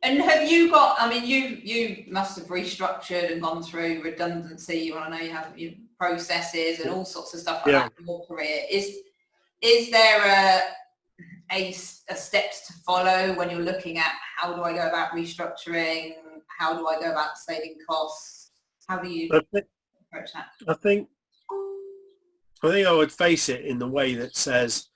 And have you got, I mean, you must have restructured and gone through redundancy. I know you have your processes and all sorts of stuff like that in your career. Is there a steps to follow when you're looking at how do I go about restructuring? How do I go about saving costs? How do you approach that? I think I would face it in the way that says,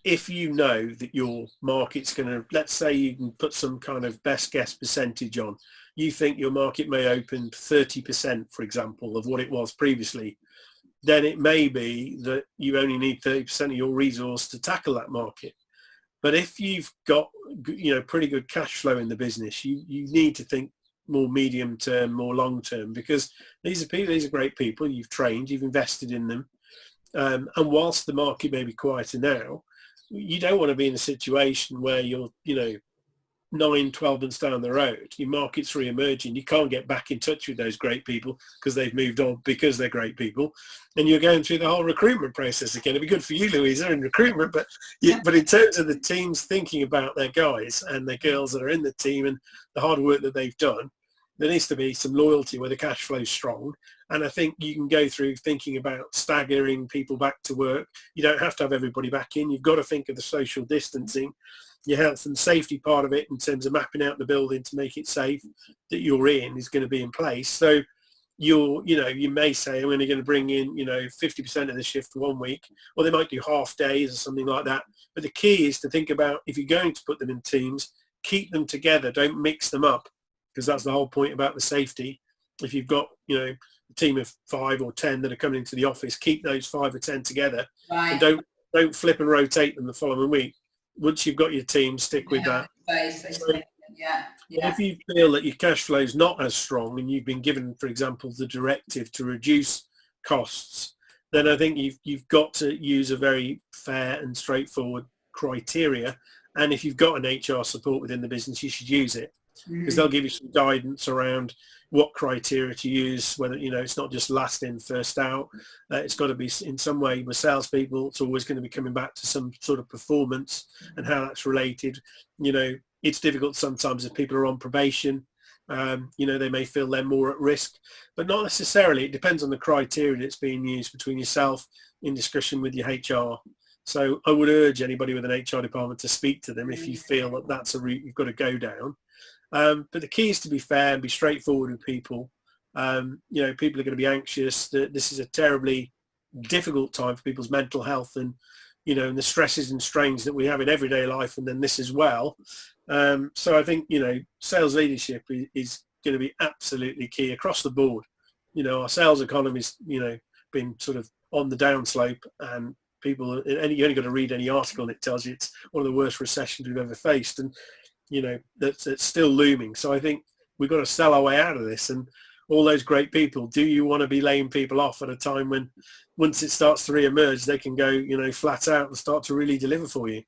if you know that your market's going to, let's say you can put some kind of best guess percentage on, you think your market may open 30%, for example, of what it was previously, then it may be that you only need 30% of your resource to tackle that market. But if you've got, pretty good cash flow in the business, you need to think more medium term, more long term, because these are great people you've trained, you've invested in them. And whilst the market may be quieter now, you don't want to be in a situation where you're, 9-12 months down the road, your market's re-emerging, you can't get back in touch with those great people because they've moved on because they're great people, and you're going through the whole recruitment process again. It'd be good for you, Louisa, in recruitment, but in terms of the teams thinking about their guys and their girls that are in the team and the hard work that they've done, there needs to be some loyalty where the cash flow's strong. And I think you can go through thinking about staggering people back to work. You don't have to have everybody back in. You've got to think of the social distancing, your health and safety part of it in terms of mapping out the building to make it safe that you're in is going to be in place. So you may say, I'm only going to bring in, 50% of the shift for 1 week, or they might do half days or something like that. But the key is to think about, if you're going to put them in teams, keep them together. Don't mix them up, because that's the whole point about the safety. If you've got, a team of 5 or 10 that are coming into the office, keep those 5 or 10 together, right, and don't flip and rotate them the following week. Once you've got your team, stick with that. If you feel that your cash flow is not as strong and you've been given, for example, the directive to reduce costs, then I think you've got to use a very fair and straightforward criteria. And if you've got an HR support within the business, you should use it, because they'll give you some guidance around what criteria to use, whether, it's not just last in, first out. It's got to be in some way with salespeople. It's always going to be coming back to some sort of performance and how that's related. It's difficult sometimes if people are on probation. They may feel they're more at risk, but not necessarily. It depends on the criteria that's being used between yourself in discussion with your HR. So I would urge anybody with an HR department to speak to them if you feel that that's a route you've got to go down. But the key is to be fair and be straightforward with people. People are going to be anxious. This is a terribly difficult time for people's mental health and, and the stresses and strains that we have in everyday life, and then this as well. So I think, sales leadership is going to be absolutely key across the board. Our sales economy's, been sort of on the downslope, and people, and you only got to read any article and it tells you it's one of the worst recessions we've ever faced. And, that's still looming. So I think we've got to sell our way out of this. And all those great people, do you want to be laying people off at a time when, once it starts to re-emerge, they can go, flat out and start to really deliver for you?